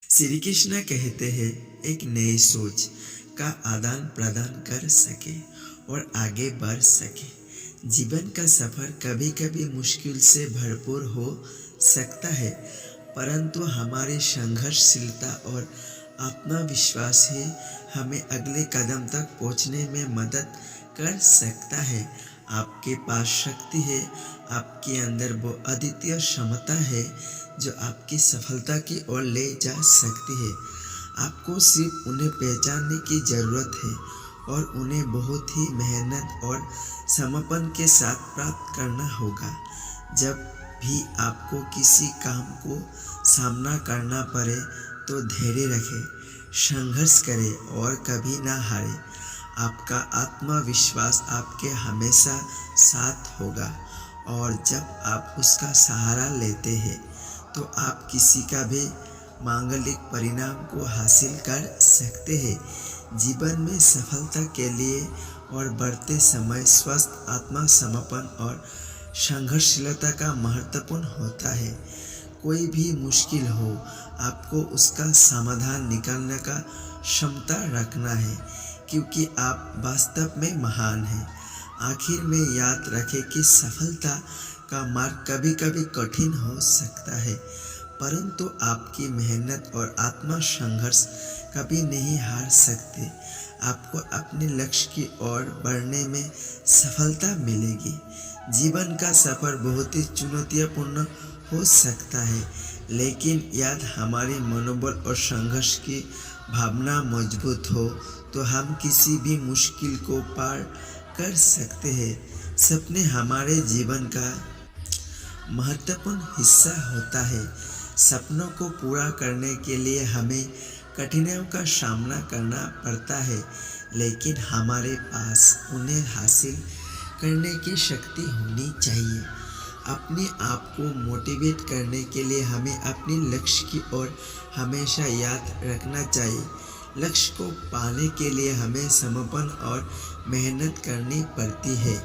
श्री कृष्ण कहते हैं एक नई सोच का आदान प्रदान कर सके और आगे बढ़ सके। जीवन का सफर कभी कभी मुश्किल से भरपूर हो सकता है, परंतु हमारी संघर्षशीलता और आत्मविश्वास ही हमें अगले कदम तक पहुंचने में मदद कर सकता है। आपके पास शक्ति है, आपके अंदर वो अद्वितीय क्षमता है जो आपकी सफलता की ओर ले जा सकती है। आपको सिर्फ उन्हें पहचानने की ज़रूरत है और उन्हें बहुत ही मेहनत और समर्पण के साथ प्राप्त करना होगा। जब भी आपको किसी काम को सामना करना पड़े तो धैर्य रखें, संघर्ष करें और कभी ना हारें। आपका आत्मविश्वास आपके हमेशा साथ होगा और जब आप उसका सहारा लेते हैं तो आप किसी का भी मांगलिक परिणाम को हासिल कर सकते हैं। जीवन में सफलता के लिए और बढ़ते समय स्वस्थ आत्मसमर्पण और संघर्षशीलता का महत्वपूर्ण होता है। कोई भी मुश्किल हो, आपको उसका समाधान निकालने का क्षमता रखना है, क्योंकि आप वास्तव में महान हैं। आखिर में याद रखें कि सफलता का मार्ग कभी कभी कठिन हो सकता है, परंतु आपकी मेहनत और आत्म संघर्ष कभी नहीं हार सकते। आपको अपने लक्ष्य की ओर बढ़ने में सफलता मिलेगी। जीवन का सफर बहुत ही चुनौतीपूर्ण हो सकता है, लेकिन याद हमारी मनोबल और संघर्ष की भावना मजबूत हो तो हम किसी भी मुश्किल को पार कर सकते हैं। सपने हमारे जीवन का महत्वपूर्ण हिस्सा होता है। सपनों को पूरा करने के लिए हमें कठिनाइयों का सामना करना पड़ता है, लेकिन हमारे पास उन्हें हासिल करने की शक्ति होनी चाहिए। अपने आप को मोटिवेट करने के लिए हमें अपने लक्ष्य की ओर हमेशा याद रखना चाहिए। लक्ष्य को पाने के लिए हमें समर्पण और मेहनत करनी पड़ती है।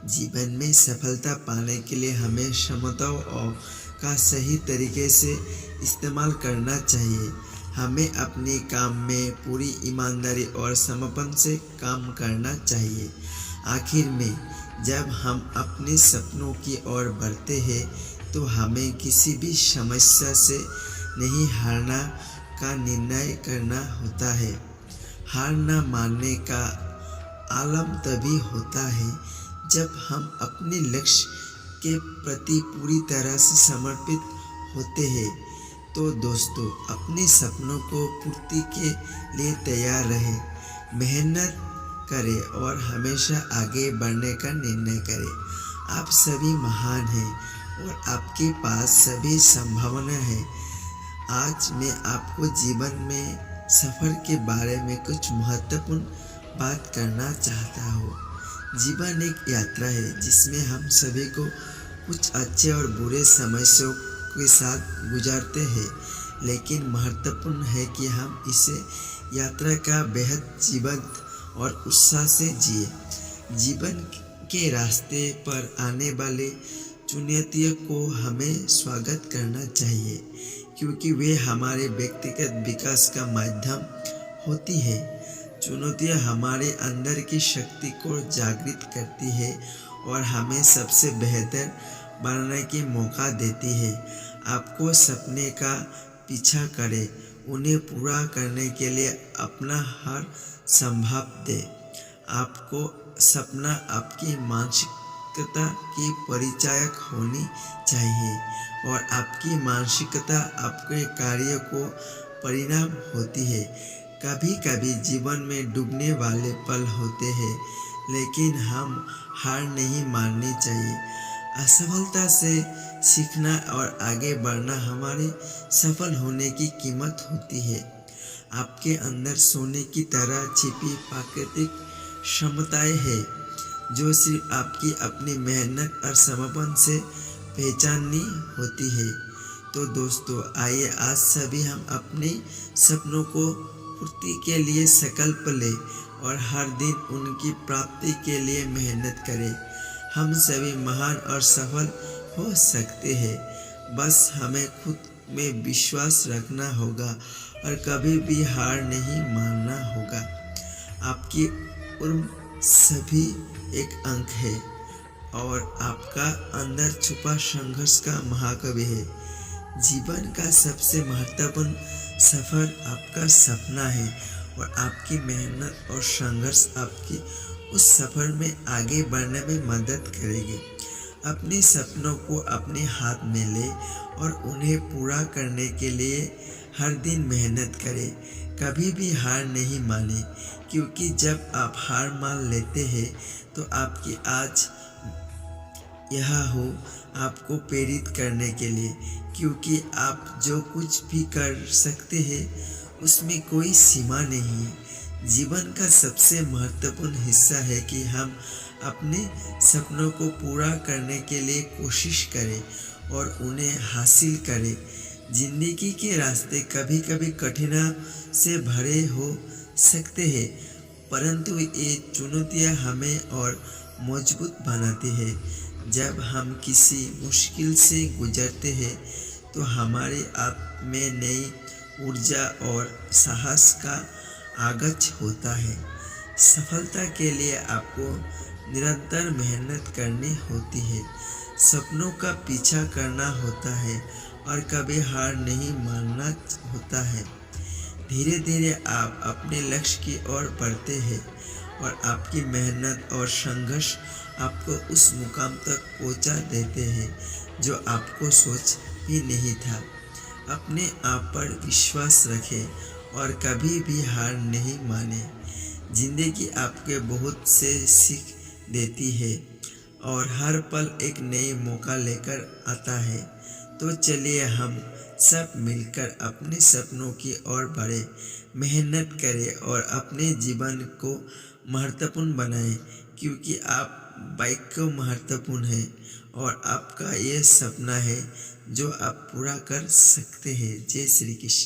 जीवन में सफलता पाने के लिए हमें क्षमताओं का सही तरीके से इस्तेमाल करना चाहिए। हमें अपने काम में पूरी ईमानदारी और समर्पण से काम करना चाहिए। आखिर में जब हम अपने सपनों की ओर बढ़ते हैं तो हमें किसी भी समस्या से नहीं हारना का निर्णय करना होता है। हार न मानने का आलम तभी होता है जब हम अपने लक्ष्य के प्रति पूरी तरह से समर्पित होते हैं। तो दोस्तों, अपने सपनों को पूर्ति के लिए तैयार रहें, मेहनत करें और हमेशा आगे बढ़ने का निर्णय करें। आप सभी महान हैं और आपके पास सभी संभावना है। आज मैं आपको जीवन में सफ़र के बारे में कुछ महत्वपूर्ण बात करना चाहता हूँ। जीवन एक यात्रा है जिसमें हम सभी को कुछ अच्छे और बुरे समयों के साथ गुजारते हैं, लेकिन महत्वपूर्ण है कि हम इसे यात्रा का बेहद जीवंत और उत्साह से जिए। जीवन के रास्ते पर आने वाले चुनौतियों को हमें स्वागत करना चाहिए, क्योंकि वे हमारे व्यक्तिगत विकास का माध्यम होती है। चुनौतियाँ हमारे अंदर की शक्ति को जागृत करती है और हमें सबसे बेहतर बनने की मौका देती है। आपको सपने का पीछा करें, उन्हें पूरा करने के लिए अपना हर संभव दें। आपको सपना आपकी मानसिकता की परिचायक होनी चाहिए और आपकी मानसिकता आपके कार्य को परिणाम होती है। कभी कभी जीवन में डूबने वाले पल होते हैं, लेकिन हम हार नहीं माननी चाहिए। असफलता से सीखना और आगे बढ़ना हमारे सफल होने की कीमत होती है। आपके अंदर सोने की तरह छिपी प्राकृतिक क्षमताएं हैं जो सिर्फ आपकी अपनी मेहनत और समर्पण से पहचाननी होती है। तो दोस्तों, आइए आज सभी हम अपने सपनों को पूर्ति के लिए संकल्प लें और हर दिन उनकी प्राप्ति के लिए मेहनत करें। हम सभी महान और सफल हो सकते हैं, बस हमें खुद में विश्वास रखना होगा और कभी भी हार नहीं मानना होगा। आपकी उम्र सभी एक अंक है और आपका अंदर छुपा संघर्ष का महाकाव्य है। जीवन का सबसे महत्वपूर्ण सफर आपका सपना है और आपकी मेहनत और संघर्ष आपकी उस सफर में आगे बढ़ने में मदद करेंगे। अपने सपनों को अपने हाथ में ले और उन्हें पूरा करने के लिए हर दिन मेहनत करें। कभी भी हार नहीं माने, क्योंकि जब आप हार मान लेते हैं तो आपकी आज यह हो आपको प्रेरित करने के लिए, क्योंकि आप जो कुछ भी कर सकते हैं उसमें कोई सीमा नहीं है। जीवन का सबसे महत्वपूर्ण हिस्सा है कि हम अपने सपनों को पूरा करने के लिए कोशिश करें और उन्हें हासिल करें। जिंदगी के रास्ते कभी कभी कठिनाई से भरे हो सकते हैं, परंतु ये चुनौतियां हमें और मजबूत बनाती है। जब हम किसी मुश्किल से गुजरते हैं तो हमारे आप में नई ऊर्जा और साहस का आगज होता है। सफलता के लिए आपको निरंतर मेहनत करनी होती है, सपनों का पीछा करना होता है और कभी हार नहीं मानना होता है। धीरे धीरे आप अपने लक्ष्य की ओर बढ़ते हैं और आपकी मेहनत और संघर्ष आपको उस मुकाम तक पहुंचा देते हैं जो आपको सोच भी नहीं था। अपने आप पर विश्वास रखें और कभी भी हार नहीं माने। जिंदगी आपके बहुत से सीख देती है और हर पल एक नई मौका लेकर आता है। तो चलिए हम सब मिलकर अपने सपनों की ओर बढ़े, मेहनत करें और अपने जीवन को महत्वपूर्ण बनाएं, क्योंकि आप बाइक को महत्वपूर्ण है और आपका ये सपना है जो आप पूरा कर सकते हैं। जय श्री कृष्ण।